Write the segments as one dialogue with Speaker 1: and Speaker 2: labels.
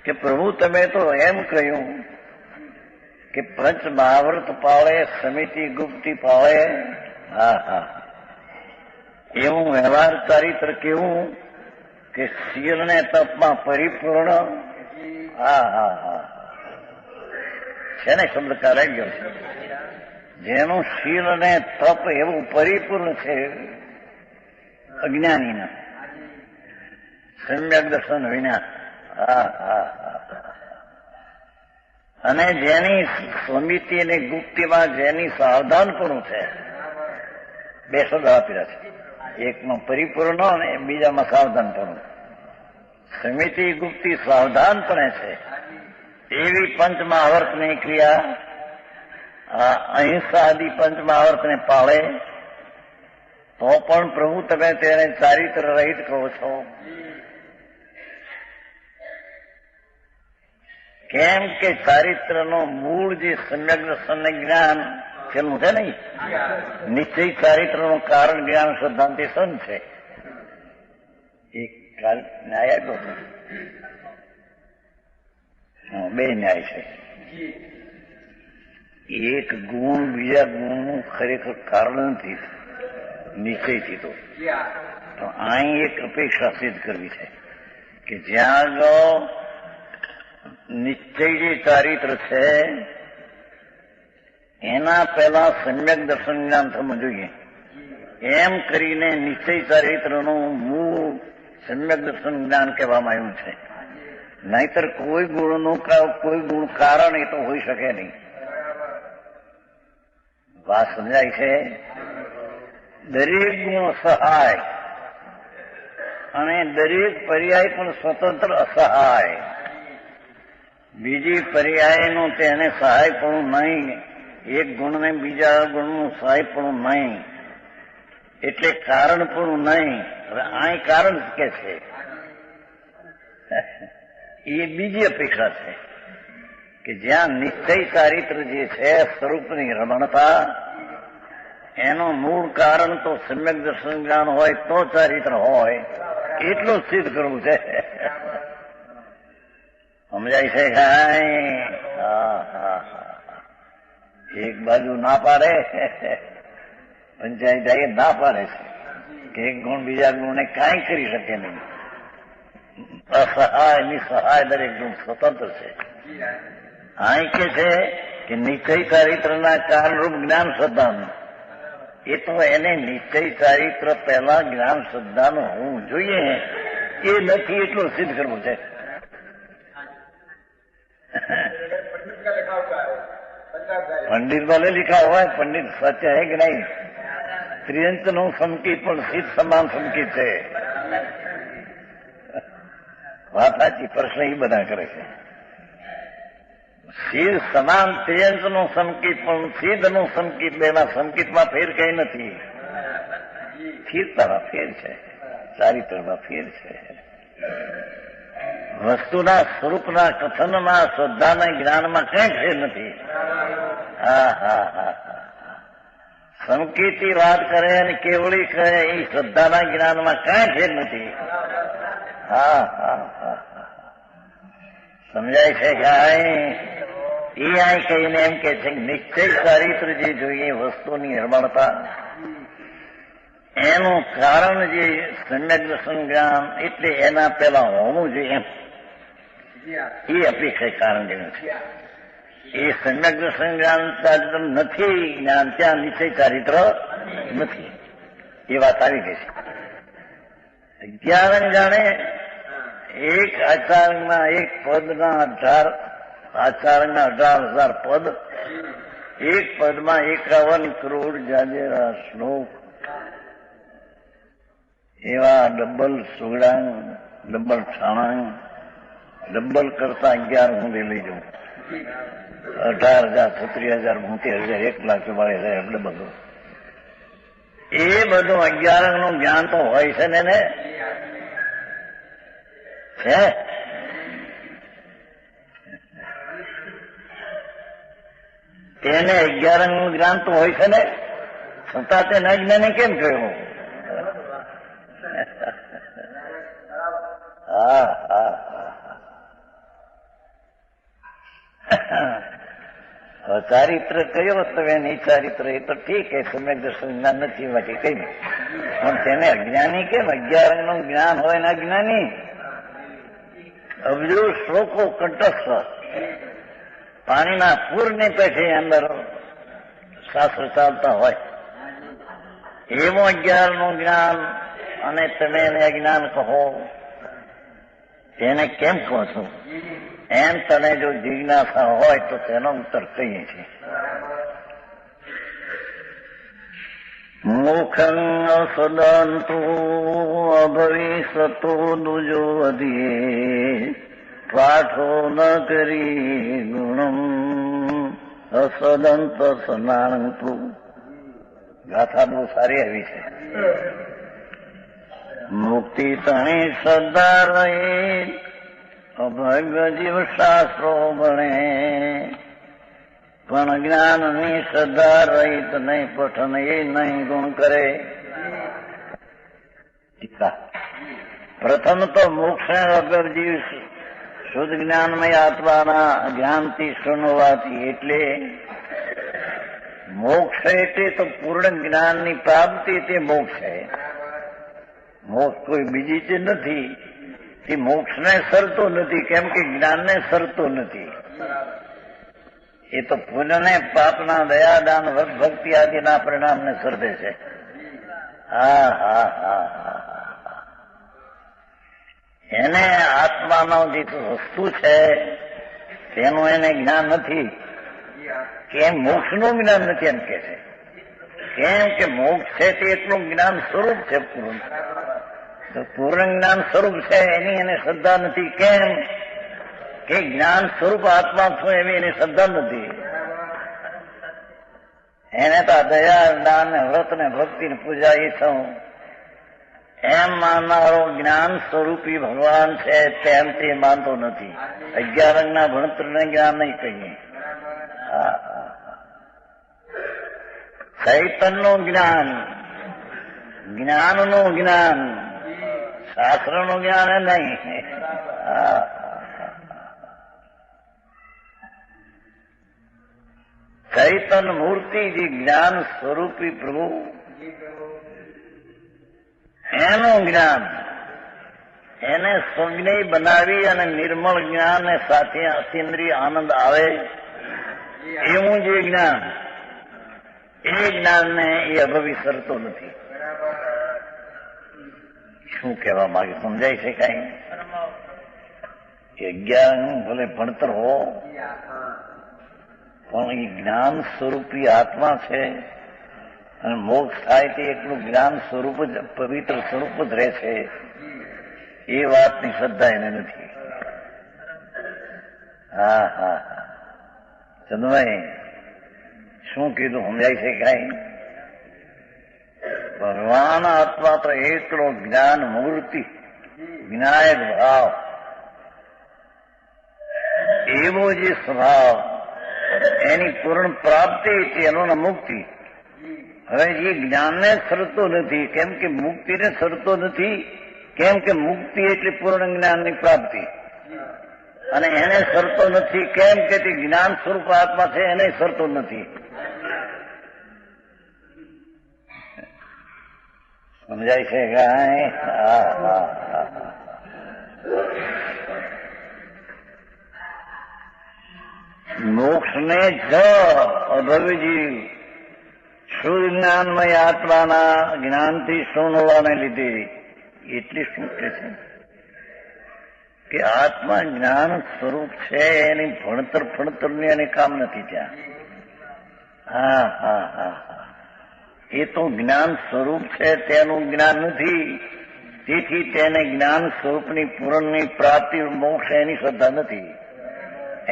Speaker 1: કે પ્રભુ તમે તો એમ કહ્યું કે પંચ મહાવ્રત પાળે, સમિતિ ગુપ્તી પાળે. હા હા, એવું વ્યવહાર ચારિત્ર કેવું કે શીલ ને તપમાં પરિપૂર્ણ. હા હા હા, છે ને શબ્દ કરાઈ ગયો છે. જેનું શીલ ને તપ એવું પરિપૂર્ણ છે અજ્ઞાનીના, સમ્યક દર્શન વિના. હા હા હા, અને જેની સમિતિ અને ગુપ્તીમાં જેની સાવધાનપણું છે. બે શબ્દ આપેલા છે, એકમાં પરિપૂર્ણ અને બીજામાં સાવધાનપણું. સમિતિ ગુપ્તી સાવધાનપણે છે એવી પંચમહાવર્તની ક્રિયા, અહિંસા આદિ પંચમહાવર્તને પાળે તો પણ પ્રભુ તમે તેને ચારિત્ર રહિત કહો છો. કેમ કે ચારિત્રનો મૂળ જે સમ્યક દર્શન જ્ઞાન છેલ્લું છે નહીં, નિશ્ચય ચારિત્રનું કારણ જ્ઞાન સિદ્ધાંતિ સન છે. એક ન્યાય આપ્યો છે, બે ન્યાય છે. એક ગુણ બીજા ગુણનું ખરેખર કારણ નથી, નિશ્ચયથી. તો અહીં એક અપેક્ષા સિદ્ધ કરવી છે કે જ્યાં આગળ નિશ્ચય જે ચારિત્ર છે એના પહેલા સમ્યક દર્શન જ્ઞાન થવું જોઈએ. એમ કરીને નિશ્ચય ચારિત્રનું મૂળ સમ્યક દર્શન જ્ઞાન કહેવામાં આવ્યું છે. નહીતર કોઈ ગુણનું કોઈ ગુણ કારણ એ તો હોઈ શકે નહીં. વાત સમજાય છે? દરેક ગુણ સહાય અને દરેક પર્યાય પણ સ્વતંત્ર અસહાય. બીજી પર્યાયનું તેને સહાયપણું નહીં, એક ગુણને બીજા ગુણનું સહાયપણું નહીં, એટલે કારણપણું નહીં. હવે અહીં કારણ કે છે એ બીજી અપેક્ષા છે કે જ્યાં નિશ્ચય ચારિત્ર જે છે સ્વરૂપની રમણતા, એનું મૂળ કારણ તો સમ્યક દર્શન જ્ઞાન હોય તો ચારિત્ર હોય, એટલું સિદ્ધ કરવું છે. સમજાય છે કાંઈ? હા હા, એક બાજુ ના પાડે, પંચાયત ના પાડે છે કે એક ગુણ બીજા ગુણને કાંઈ કરી શકે નહીં. અસહાય નિસહાય દરેક ગુણ સ્વતંત્ર છે. અહીં કે છે કે નિશ્ચય ચારિત્રના કારણરૂપ જ્ઞાન શ્રદ્ધાનું, એ તો એને નિશ્ચય ચારિત્ર પહેલા જ્ઞાન શ્રદ્ધાનું હોવું જોઈએ, એ નથી એટલું સિદ્ધ કરવું છે. पंडित वाले लिखा हुआ है, पंडित सच है कि नहीं? त्रियंत નું સંકેત પણ સિદ્ધ સમાન સંકેત છે. વાત સાચી, પ્રશ્ન એ બધા કરે છે. સિદ્ધ સમાન ત્રિયંત નું સંકેત પણ સિદ્ધ નું સંકેત, બેના સંકેતમાં ફેર કઈ નથી. સ્થિરતામાં ફેર છે, ચારિત્રમાં ફેર છે. વસ્તુના સ્વરૂપના કથનમાં, શ્રદ્ધાના જ્ઞાનમાં કઈ ફેર નથી. હા હા હા, સંકેતી વાત કરે અને કેવળી કહે એ શ્રદ્ધાના જ્ઞાનમાં કઈ ફેર નથી. હા હા હા, સમજાય છે કે એ અહીં કહીને એમ કે છે નિશ્ચય ચારિત્ર જે જોઈએ વસ્તુની નિર્માણતા, એનું કારણ જે સમ્યક દર્શન જ્ઞાન, એટલે એના પેલા હોવું જોઈએ એમ એ અપેક્ષા કારણ જેવું છે. એ સમ્યક દર્શન જ્ઞાન ચારિત્ર નથી, જ્ઞાન ત્યાં નિશ્ચય ચારિત્ર નથી. એ વાત આવી ગઈ છે. 11 જાણે એક આચાર્યના એક પદના 18 આચાર્યના 18,000 પદ, એક પદમાં 51 કરોડ જાજેરા શ્લોક, એવા ડબલ સુગડાંગ, ડબલ છાણાંગ, ડબલ કરતા 11 સુધી લઈ જવું. 18,000, 36,000, 72,000, 1,44,000 ડબલ. એ બધું 11 નું જ્ઞાન તો હોય છે ને છે. તેને 11 નું જ્ઞાન તો હોય છે ને, છતાં તેને અજ્ઞાની કેમ કહ્યું? હા હા, ચારિત્ર કયો તમે નહીં ચારિત્ર એ તો ઠીક એ સમ્યક દર્શન જ્ઞાન નથી એમાંથી કઈ પણ તેને અજ્ઞાની કેમ? 11 અંગનું જ્ઞાન હોય ને અજ્ઞાની? અબજો શ્લોકો કંઠસ્થ પાણીના પૂરની પેઠે અંદર શાસ્ત્ર ચાલતા હોય એવું 11નું જ્ઞાન અને તમે એને અજ્ઞાન કહો તેને કેમ કહો છો? એમ તને જો જિજ્ઞાસા હોય તો તેનો ઉત્તર કહીએ છીએ. મુખં અસદંતો અભવિષ્યતો દુજો અધિયે પાઠો ન કરી ગુણમ અસદંત સનાણતુ. ગાથા બહુ સારી આવી છે. મુક્તિ તણી શ્રદ્ધા રહી અભગ જીવ શાસ્ત્રો ભણે પણ જ્ઞાનની શ્રદ્ધા રહિત નહીં પઠન એ નહીં ગુણ કરે. પ્રથમ તો મોક્ષ અભગ જીવ શુદ્ધ જ્ઞાનમય આત્માના જ્ઞાનથી શૂન્યવાથી એટલે મોક્ષ એટલે તો પૂર્ણ જ્ઞાનની પ્રાપ્તિ તે મોક્ષ છે. મોક્ષ કોઈ બીજી ચીજ નથી. તે મોક્ષને સરતો નથી કેમ કે જ્ઞાનને સરતો નથી. એ તો પુણ્યને પાપના દયાદાન વ્રત ભક્તિ આદિના પરિણામને સર્જે છે. હા હા હા હા એને આત્માનો જે વસ્તુ છે તેનું એને જ્ઞાન નથી. કેમ? મોક્ષનું જ્ઞાન નથી એમ કે છે. કેમ કે મોક્ષ છે તે એટલું જ્ઞાન સ્વરૂપ છે. પૂર્ણ તો પૂર્ણ જ્ઞાન સ્વરૂપ છે એની એને શ્રદ્ધા નથી. કેમ કે જ્ઞાન સ્વરૂપ આત્મા છું એવી એની શ્રદ્ધા નથી. એને તો દયા દાન વ્રત ને ભક્તિ ને પૂજા એ છું એમ માનનારો જ્ઞાન સ્વરૂપી ભગવાન છે તેમ તે માનતો નથી. 11 અંગના ભણતરને જ્ઞાન નહીં કહીએ. ચૈતનનું જ્ઞાન, જ્ઞાનનું જ્ઞાન, શાસ્ત્રનું જ્ઞાન નહીં. ચૈતન મૂર્તિ જે જ્ઞાન સ્વરૂપી પ્રભુ એનું જ્ઞાન એને સ્વજ્ઞેય બનાવી અને નિર્મળ જ્ઞાન ને સાથે અતિન્દ્રિય આનંદ આવે એવું જે જ્ઞાન એ જ્ઞાનને એ અભવી સરતો નથી. શું કહેવા માંગે સમજાય છે કઈ? 11 ભલે ભણતર હો પણ એ જ્ઞાન સ્વરૂપી આત્મા છે અને મોક્ષ થાય તે એટલું જ્ઞાન સ્વરૂપ જ પવિત્ર સ્વરૂપ જ રહે છે એ વાતની શ્રદ્ધા એને નથી. હા હા હા ચંદભાઈ શું કીધું સમજાય છે કઈ? ભગવાન આત્મા તો એકલો જ્ઞાન મૂર્તિ વિનાયક ભાવ એવો જે સ્વભાવ એની પૂર્ણ પ્રાપ્તિ તેનો મુક્તિ. હવે એ જ્ઞાનને સરતો નથી કેમ કે મુક્તિને સરતો નથી. કેમ કે મુક્તિ એટલે પૂર્ણ જ્ઞાનની પ્રાપ્તિ અને એને સરતો નથી. કેમ કે તે જ્ઞાન સ્વરૂપ આત્મા છે એને સરતો નથી. સમજાય છે કાંઈ? હા હા હા મોક્ષને જ અભવજી શુદ્ધ જ્ઞાનમય આત્માના જ્ઞાનથી શૂન હોવાને લીધે એટલે શું કે છે કે આત્મા જ્ઞાન સ્વરૂપ છે એની ભણતરની એને કામ નથી ત્યાં. હા હા હા હા એ તો જ્ઞાન સ્વરૂપ છે તેનું જ્ઞાન નથી. તેથી તેને જ્ઞાન સ્વરૂપની પૂરણની પ્રાપ્તિ મોક્ષ એની શ્રદ્ધા નથી.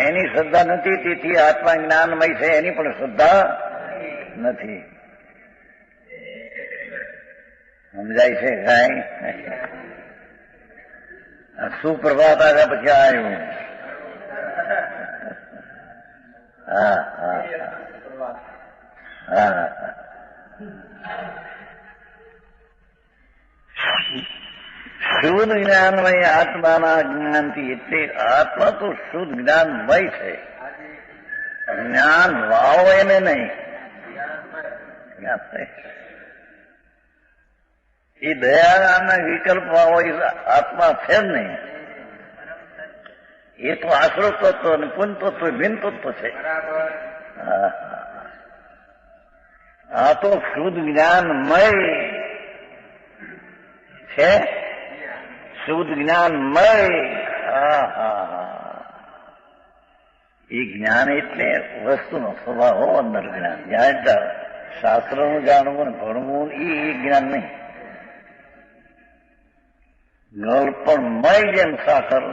Speaker 1: એની શ્રદ્ધા નથી. તેથી આત્મા જ્ઞાનમય છે એની પણ શ્રદ્ધા નથી. સમજાય છે કાંઈ? સુપ્રભાત આવ્યા પછી આવ્યું. હા હા હા શુદ્ધ જ્ઞાનમય આત્માના જ્ઞાનથી એટલે આત્મા તો શુદ્ધ જ્ઞાનમય છે જ્ઞાન વાવો એને નહીં, એ દયાના વિકલ્પ વાવો એ આત્મા છે જ નહીં. એ તો આશ્રય તત્વ અને પુન તત્વ ભિન્ન તત્વ છે. આ તો શુદ્ધ જ્ઞાનમય છે, શુદ્ધ જ્ઞાનમય. એ જ્ઞાન એટલે વસ્તુનો સ્વભાવ હો, અંદર જ્ઞાન. જાણતા શાસ્ત્રનું જાણવું ને ભણવું એ જ્ઞાન નહીં. ગળપણમય જેમ સાકર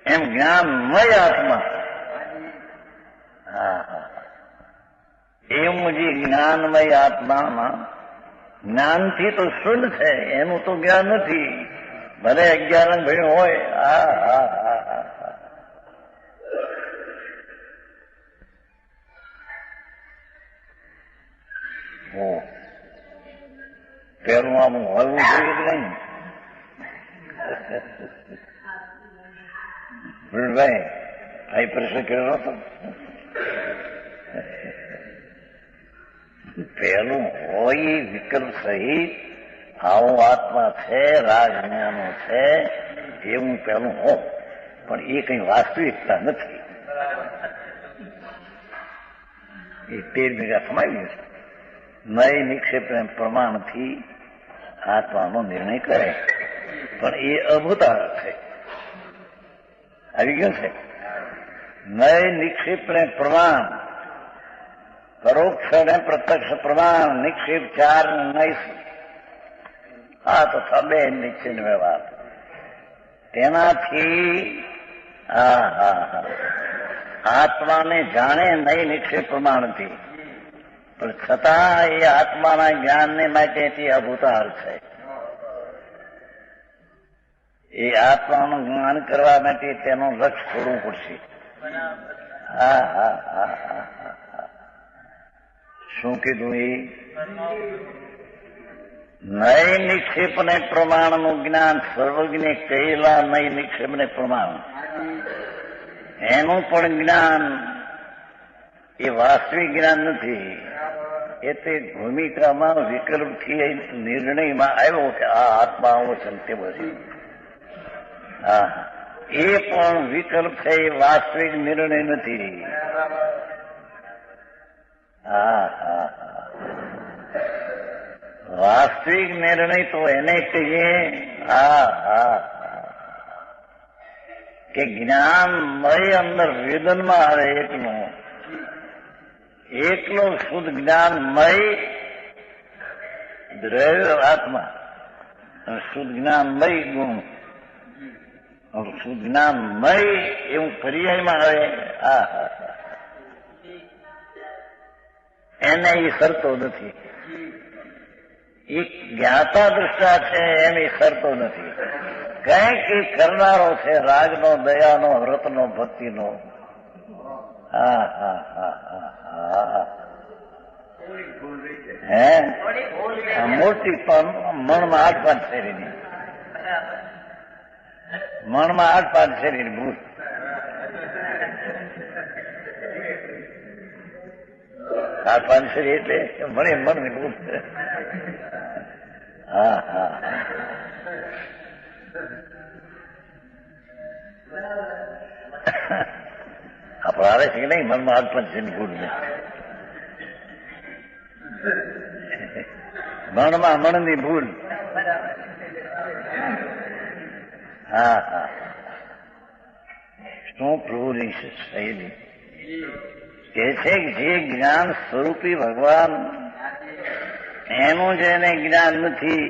Speaker 1: એમ જ્ઞાનમય આત્મા. એવું જે જ્ઞાનમય આત્મામાં જ્ઞાનથી તો શુદ્ધ છે, એનું તો જ્ઞાન નથી. ભલે 11 ભણ્યું હોય. પેલું આમ હોવું જોઈએ કે નહીં? ભાઈ ભાઈ પ્રશ્ન કર્યો હતો. પેલું હોય વિકલ્પ સહિત આવો આત્મા છે, રાગ જ્ઞાનો છે, એવું પેલું હો, પણ એ કઈ વાસ્તવિકતા નથી. એ 13 ભેગા સમાવી છે. નય નિક્ષેપ પ્રમાણથી આત્માનો નિર્ણય કરે, પણ એ અભૂતાર છે. આવી ગયું છે. નય નિક્ષેપ પ્રમાણ, પરોક્ષ અને પ્રત્યક્ષ પ્રમાણ, નિક્ષેપ 4 નય. આ તો બે નિશ્ચિત વ્યવહાર. તેનાથી આત્માને જાણે નહીં નિક્ષેપ પ્રમાણથી, પણ છતાં એ આત્માના જ્ઞાનને માટે તે અભૂતાર છે. એ આત્માનું જ્ઞાન કરવા માટે તેનું લક્ષ્ય છોડવું પડશે. શું કીધું? એ નય નિક્ષેપ ને પ્રમાણનું જ્ઞાન સર્વજ્ઞે કહેલા નય નિક્ષેપ ને પ્રમાણ, એનું પણ જ્ઞાન એ વાસ્તવિક જ્ઞાન નથી. એ તે ભૂમિકામાં વિકલ્પથી નિર્ણયમાં આવ્યો કે આ આત્મા આવો છે તે બધું. એ પણ વિકલ્પ છે, એ વાસ્તવિક નિર્ણય નથી. વાસ્તવિક નિર્ણય તો એને કહીએ કે જ્ઞાનમય અંદર વેદનમાં આવે એકલો શુદ્ધ જ્ઞાનમય દ્રવ્ય આત્મા, શુદ્ધ જ્ઞાનમય ગુણ, શુદ્ધ જ્ઞાનમય એવું પર્યાયમાં આવે. એને એ શરતો નથી. એક જ્ઞાતા દૃષ્ટા છે, એની શરતો નથી. કંઈક એ કરનારો છે, રાગનો, દયાનો, વ્રતનો, ભક્તિનો. મોટી મનમાં 8-5 શેરીની, મનમાં 8-5 શેરીની ભૂલ. 8-5 શેરી એટલે મને મનની ભૂલ. આપણે આવે છે કે નહીં મનમાં 8-5 શેરીની ભૂલ ને? મનમાં મનની ભૂલ. શું પ્રભુની શૈલી કે છે કે જે જ્ઞાન સ્વરૂપી ભગવાન એનું જેને જ્ઞાન નથી,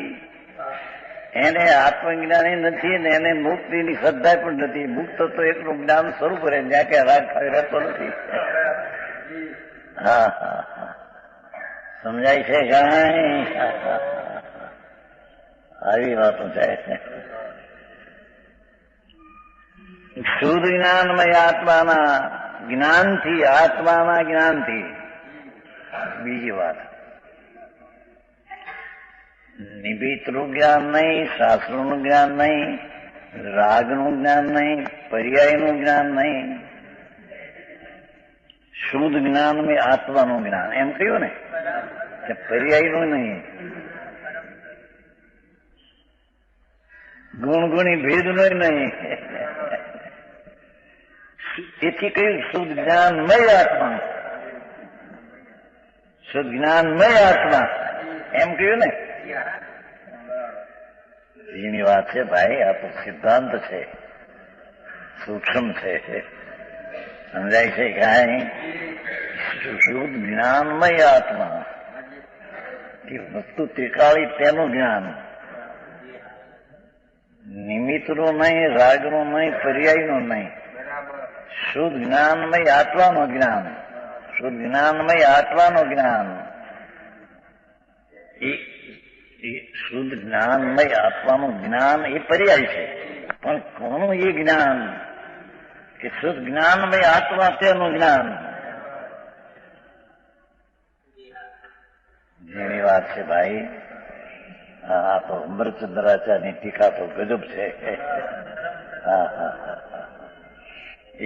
Speaker 1: એને આત્મજ્ઞાની નથી ને એને મુક્તિની શ્રદ્ધા પણ નથી. મુક્ત તો એટલું જ્ઞાન સ્વરૂપ રહે જ્યાં કે રાગ ખાઈ રહેતો નથી. સમજાય છે કાંઈ? આવી વાતો થાય છે. શુદ્ધ જ્ઞાનમય આત્માના જ્ઞાનથી, આત્માના જ્ઞાનથી. બીજી વાત, નિમિત્તનું જ્ઞાન નહીં, શાસ્ત્રોનું જ્ઞાન નહીં, રાગનું જ્ઞાન નહીં, પર્યાયનું જ્ઞાન નહીં. શુદ્ધ જ્ઞાનમાં આત્માનું જ્ઞાન એમ કહ્યું ને કે પર્યાયનું નહીં, ગુણગુણી ભેદનો નહીં. તેથી કહ્યું શુદ્ધ જ્ઞાનમય આત્મા, શુદ્ધ જ્ઞાનમય આત્મા એમ કહ્યું ને. એની વાત છે ભાઈ, આ તો સિદ્ધાંત છે, સૂક્ષ્મ છે, સમજાય છે કાંઈ. શુદ્ધ જ્ઞાનમય આત્મા કે વસ્તુ ત્રિકાળી તેનું જ્ઞાન, નિમિત્તનું નહીં, રાગનું નહીં, પર્યાયનું નહીં. શુદ્ધ જ્ઞાનમય આત્માનું જ્ઞાન, શુદ્ધ જ્ઞાનમય આત્માનું જ્ઞાન. એ શુદ્ધ જ્ઞાનમય આત્માનું જ્ઞાન એ પર્યાય છે, પણ કોનું એ જ્ઞાન કે શુદ્ધ જ્ઞાનમય આત્મા તેનું જ્ઞાન. જેની વાત છે ભાઈ. આ તો અમરચંદ્રાચાર્યની ટીકા તો ગજબ છે.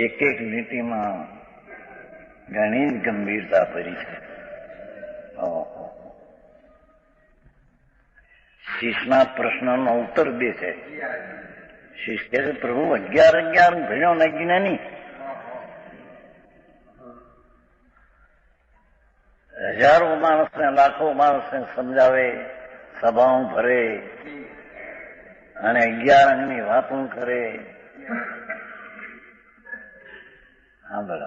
Speaker 1: એક એક નીતિમાં ઘણી જ ગંભીરતા ભરી છે. શીશના પ્રશ્નનો ઉત્તર દે છે. શીશ કહે છે પ્રભુ 11 ભણ્યો ને જ્ઞાની, હજારો માણસને લાખો માણસને સમજાવે, સભાઓ ભરે અને 11 અંગની વાતો કરે. સાંભળ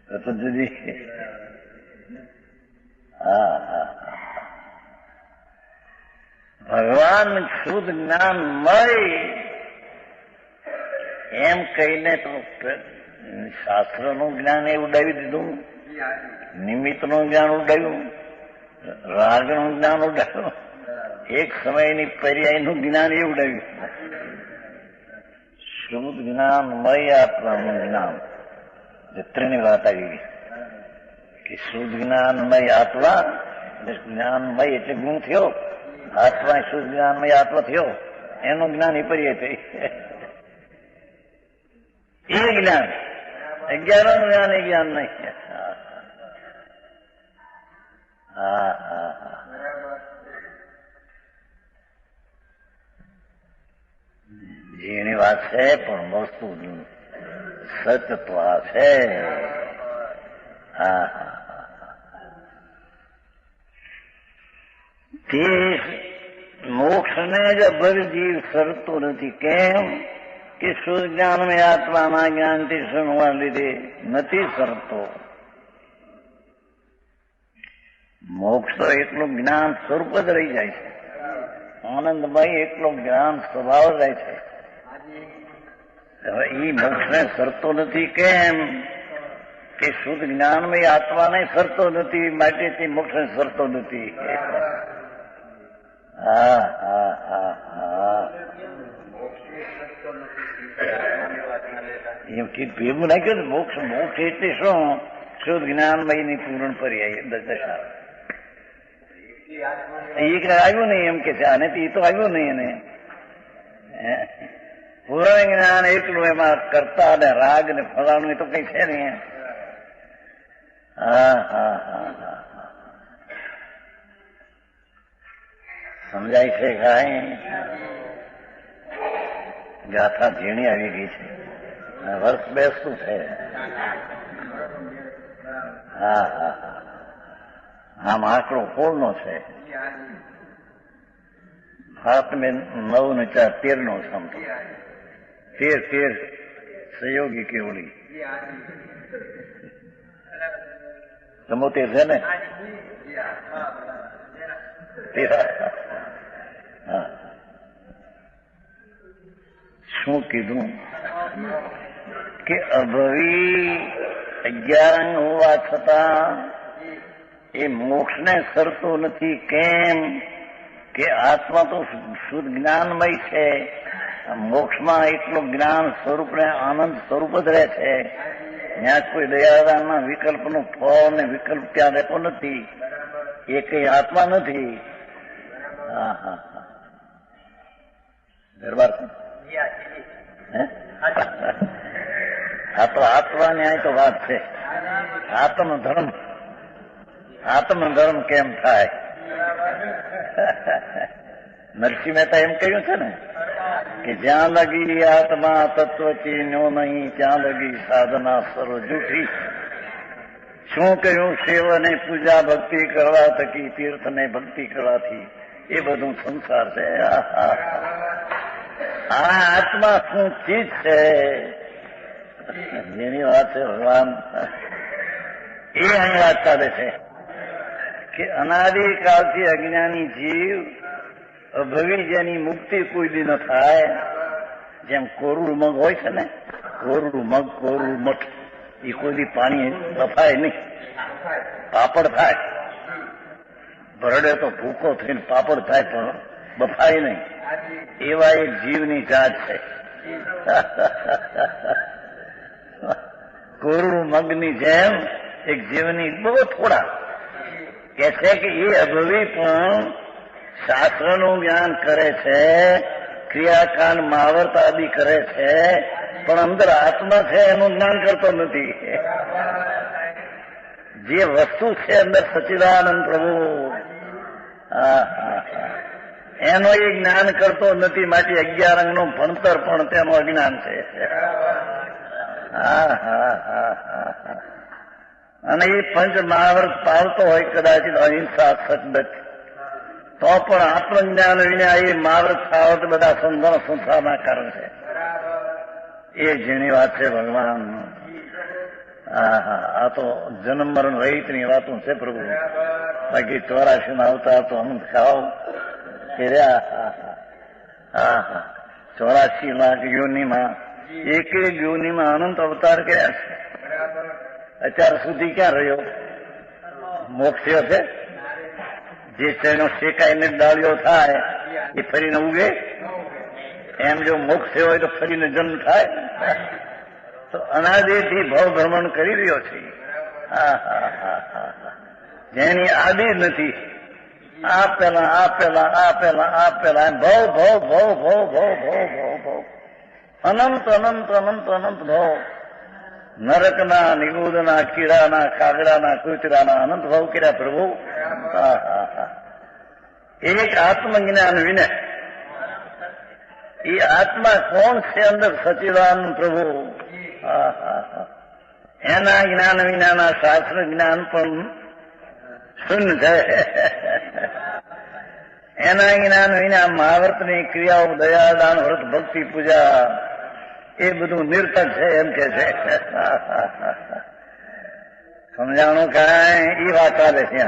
Speaker 1: પતંજલિ. ભગવાન શુદ્ધ જ્ઞાનમય એમ કહીને તો શાસ્ત્રનું જ્ઞાન એ ઉડાવી દીધું, નિમિત્તનું જ્ઞાન ઉડાવ્યું, રાગનું જ્ઞાન ઉડાવ્યું, એક સમયની પર્યાયનું જ્ઞાન એ ઉડાવ્યું. શુદ્ધ જ્ઞાનમય આત્માનું જ્ઞાન, ત્રણેય વાત આવી ગઈ કે શુદ્ધ જ્ઞાનમય આત્મા, જ્ઞાનમય એટલે ગુણ થયો, આત્મા શુદ્ધ જ્ઞાનમય આત્મા થયો, એનું જ્ઞાન એ પર્યાય થઈ. એ જ્ઞાન 11નું જ્ઞાન એ જ્ઞાન નહીં. જેની વાત છે પણ વસ્તુ સત્ય તો આ છે. તે મોક્ષને જ અભર જીવ સરતો નથી. કેમ કે શુદ્ધ જ્ઞાનમય આત્માના જ્ઞાનથી સુનવા લીધે નથી સરતો. મોક્ષ તો એટલું જ્ઞાન સ્વરૂપ જ રહી જાય છે, આનંદમય એટલું જ્ઞાન સ્વભાવ રહે છે. હવે એ મોક્ષને સરતો નથી. કેમ કે શુદ્ધ જ્ઞાનમય આત્માને સરતો નથી, માટે તે મોક્ષને સરતો નથી. એમ કે ભેગું નાખ્યું મોક્ષ. મોક્ષ એટલે શું? શુદ્ધ જ્ઞાનમયની પૂર્ણ પર્યાય દશા. એક આવ્યું નહીં એમ કે છે, આને એ તો આવ્યું નહીં. એને પૂર્ણ જ્ઞાન એટલું, એમાં કરતા ને રાગ ને ફલાણું એ તો કઈ છે નહીં. સમજાય છે કાંઈ? ગાથા ઝીણી આવી ગઈ છે, વર્ષ બેસતું છે. આમ આંકડો કોળનો છે. 7 ને 9 ને 4 13નો સમજો. 13 સહયોગી કેવડી 74 છે ને. શું કીધું કે અભવી 11 અંગ હોવા છતાં એ મોક્ષને સરતો નથી. કેમ કે આત્મા તો શુદ્ધ જ્ઞાનમય છે, મોક્ષમાં એટલું જ્ઞાન સ્વરૂપ ને આનંદ સ્વરૂપ જ રહે છે. ત્યાં કોઈ દયાદાનના વિકલ્પનું ફળ ને વિકલ્પ ત્યાં રહેતો નથી. એ કઈ આત્મા નથી. દરબાર આ તો આત્માની અહીં તો વાત છે. આત્મધર્મ કેમ થાય? નરસિંહ મહેતા એમ કહ્યું છે ને કે જ્યાં લગી આત્મા તત્વ ચીન્યો નહીં ત્યાં લગી સાધના સર્વ જૂઠી. શું કહ્યું? શિવ અને પૂજા ભક્તિ કરવા થકી, તીર્થ ને ભક્તિ કરવાથી એ બધું સંસાર છે. આ આત્મા શું ચીજ છે જેની વાત છે ભગવાન એ અહીં વાત ચાલે છે કે અનાદિકાળથી અજ્ઞાની જીવ અભવી જેની મુક્તિ કોઈ દી ન થાય. જેમ કોરું મગ હોય છે ને, કોરું મગ, કોરું મઠ, એ કોઈ દી પાણી બફાય નહીં, પાપડ થાય. ભરડે તો ભૂકો થઈને પાપડ થાય પણ બફાય નહીં. એવા એક જીવની જાત છે. કોરું મગની જેમ એક જીવની બહુ થોડા કે છે કે એ અભવી પણ શાસ્ત્રનું જ્ઞાન કરે છે, ક્રિયાકાંડ મહાવર્ત આદિ કરે છે, પણ અંદર આત્મા છે એનું જ્ઞાન કરતો નથી. જે વસ્તુ છે અંદર સચ્ચિદાનંદ પ્રભુ, એનો એ જ્ઞાન કરતો નથી. માટે 11 અંગનું ભણતર પણ તેનું અજ્ઞાન છે. અને એ પંચ મહાવર્ત પાળતો હોય કદાચ અહિંસા સદગત, તો પણ આત્મજ્ઞાન વિના એ મહાવર્ત પાળત બધા સંસારના કારણ છે. એ જેની વાત છે ભગવાન. આ તો જન્મ મરણ રહિતની વાતો છે પ્રભુ. બાકી 84 ના અવતાર તો અનંત ખાવ કર્યા. 84 લાખ યોનિમાં એક યોનિમાં અનંત અવતાર કર્યા છે. અત્યાર સુધી ક્યાં રહ્યો? મોક્ષ છે. જે તેનો શેકાઈને ડાળીઓ થાય એ ફરીને ઉગે. એમ જો મોક્ષ હોય તો ફરીને જન્મ થાય. તો અનાદિથી ભવ ભ્રમણ કરી રહ્યો છે. જેની આદિ નથી. આ પેલા ભવ અનંત ભવ. નરકના, નિગુદના, કીડાના, કાગડાના, કૂતરાના અનંત ભાવ કર્યા પ્રભુ. એક આત્મજ્ઞાન વિને એ આત્મા કોણ છે અંદર? સચ્ચિદાનંદ પ્રભુ. એના જ્ઞાન વિનાના શાસ્ત્ર જ્ઞાન પણ શૂન્ય છે. એના જ્ઞાન વિના મહાવર્તની ક્રિયાઓ, દયા, દાન, વ્રત, ભક્તિ, પૂજા એ બધું નિર્થક છે એમ કે છે. સમજાણું કાંઈ? એ વાત ચાલે છે.